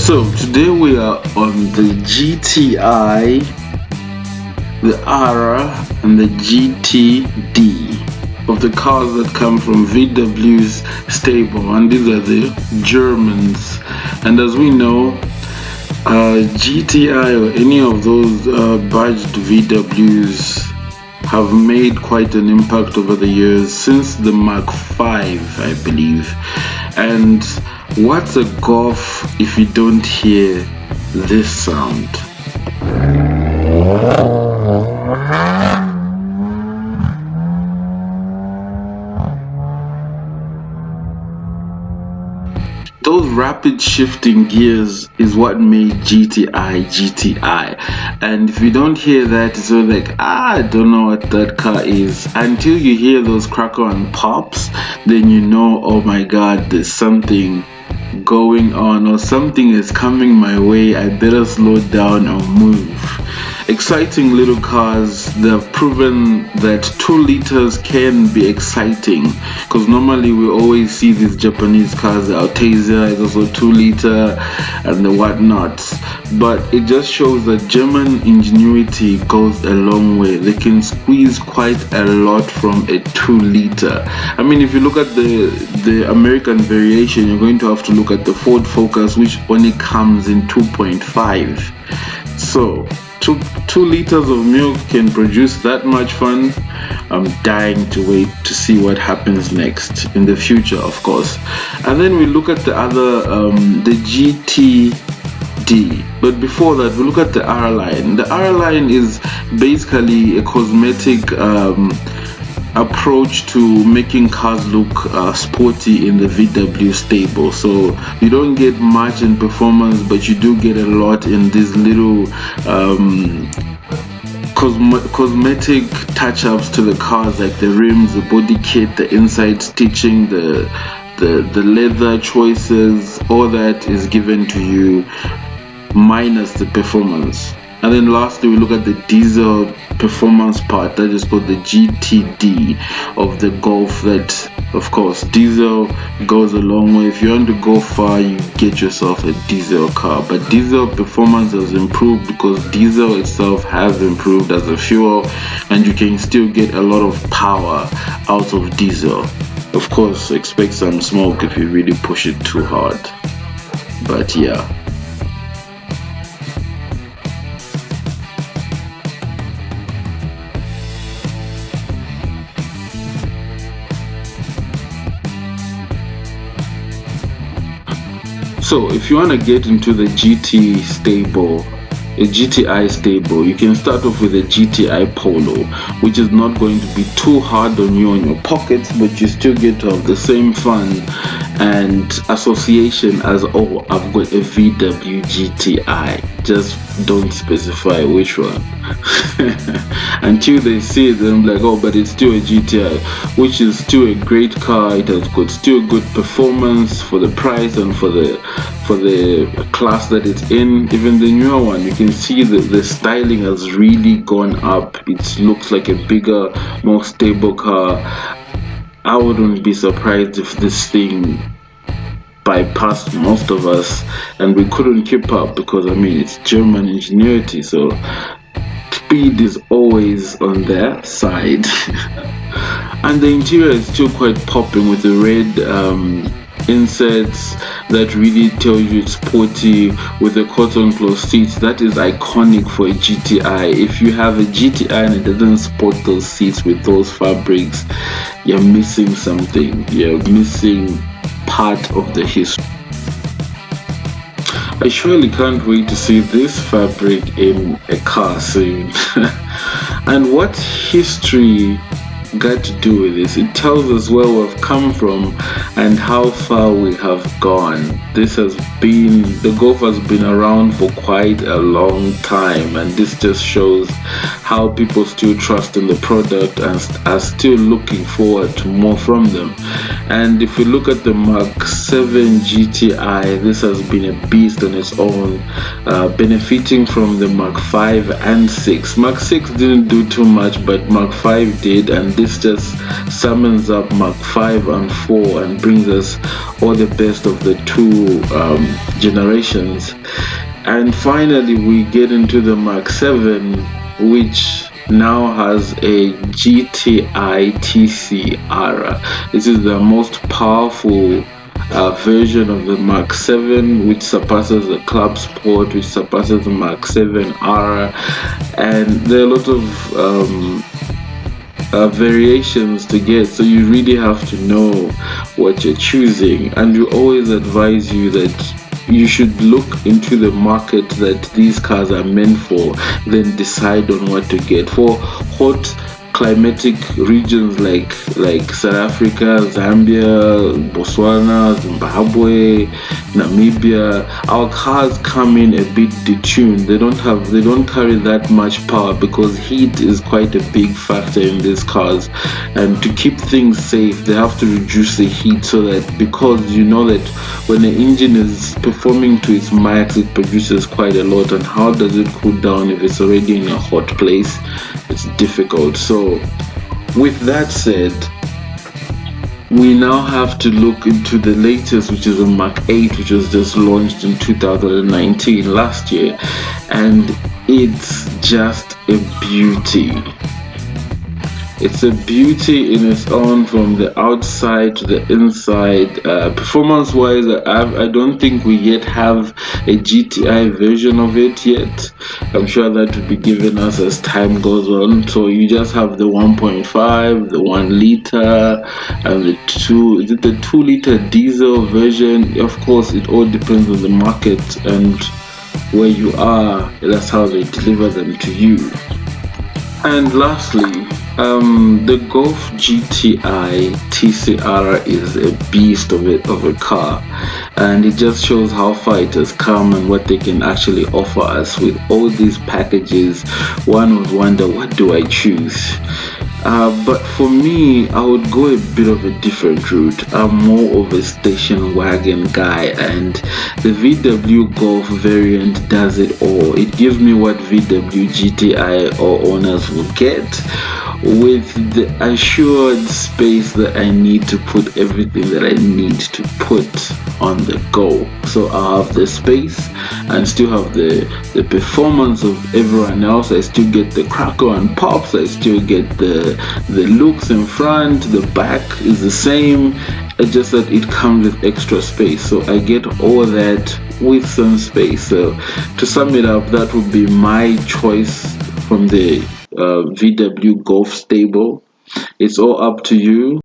So today we are on the GTI, the R, and the GTD of the cars that come from VW's stable, and these are the Germans. And as we know, GTI or any of those badged VWs have made quite an impact over the years since the Mark 5, I believe. And what's a Golf if you don't hear this sound? Those rapid shifting gears is what made GTI. And if you don't hear that, it's sort of like, I don't know what that car is. Until you hear those crackle and pops, then you know, oh my god, there's something going on or something is coming my way. I better slow down or move. Exciting little cars. They've proven that 2 liters can be exciting, because normally we always see these Japanese cars. The Altazia is also 2 liter and the whatnot, but it just shows that German ingenuity goes a long way. They can squeeze quite a lot from a 2 liter. I mean, if you look at the American variation, you're going to have to look at the Ford Focus, which only comes in 2.5. So 2 liters of milk can produce that much fun. I'm dying to wait to see what happens next in the future, of course. And then we look at the other, the GTD. But before that, we look at the R line. The R line is basically a cosmetic approach to making cars look sporty in the VW stable. So you don't get much in performance, but you do get a lot in these little cosmetic touch-ups to the cars, like the rims, the body kit, the inside stitching, the leather choices. All that is given to you minus the performance. And then lastly, we look at the diesel performance part, that is called the GTD of the Golf. That, of course, diesel goes a long way. If you want to go far, you get yourself a diesel car. But diesel performance has improved because diesel itself has improved as a fuel, and you can still get a lot of power out of diesel. Of course, expect some smoke if you really push it too hard. But yeah. So if you want to get into the GTI stable, you can start off with a GTI Polo, which is not going to be too hard on you on your pockets, but you still get to have the same fun and association as, oh, I've got a VW GTI. Just don't specify which one. Until they see it, then I'm like, oh, but it's still a GTI, which is still a great car. It has got still good performance for the price and for the class that it's in. Even the newer one, you can see that the styling has really gone up. It looks like a bigger, more stable car. I wouldn't be surprised if this thing bypassed most of us and we couldn't keep up, because I mean, it's German ingenuity, so speed is always on their side. And the interior is still quite popping with the red insets that really tell you it's sporty, with the cotton cloth seats. That is iconic for a GTI. If you have a GTI and it doesn't sport those seats with those fabrics, you're missing something. You're missing part of the history. I surely can't wait to see this fabric in a car soon. And what history got to do with this? It tells us where we've come from and how far we have gone. The Golf has been around for quite a long time, and this just shows how people still trust in the product and are still looking forward to more from them. And if we look at the Mark 7 GTI, this has been a beast on its own, benefiting from the Mark 5 and 6. Mark 6 didn't do too much, but Mark 5 did, and this just summons up Mark 5 and 4 and brings us all the best of the two generations. And finally, we get into the Mark 7, which now has a GTI TCR. This is the most powerful version of the Mark 7, which surpasses the Club Sport, which surpasses the Mark 7R, and there are a lot of variations to get, so you really have to know what you're choosing. And we always advise you that you should look into the market that these cars are meant for, then decide on what to get. For hot climatic regions like South Africa, Zambia, Botswana, Zimbabwe, Namibia, our cars come in a bit detuned. They don't carry that much power because heat is quite a big factor in these cars, and to keep things safe they have to reduce the heat, so that, because you know that when the engine is performing to its max it produces quite a lot, and how does it cool down if it's already in a hot place? It's difficult. So with that said, we now have to look into the latest, which is a Mark 8, which was just launched in 2019, last year, and it's just a beauty. It's a beauty in its own, from the outside to the inside. Performance wise, I don't think we yet have a GTI version of it yet. I'm sure that will be given us as time goes on. So you just have the 1.5, the 1 liter, and the 2. Is it the 2-liter diesel version? Of course, it all depends on the market and where you are. That's how they deliver them to you. And lastly, the Golf GTI TCR is a beast of a car, and it just shows how far it has come and what they can actually offer us with all these packages. One would wonder, what do I choose? But for me, I would go a bit of a different route. I'm more of a station wagon guy, and the VW Golf variant does it all. It gives me what VW GTI or owners will get, with the assured space that I need to put everything that I need to put on the go. So I have the space and still have the performance of everyone else. I still get the crackle and pops. I still get the looks in front. The back is the same. It's just that it comes with extra space. So I get all that with some space. So to sum it up, that would be my choice from the VW Golf stable. It's all up to you.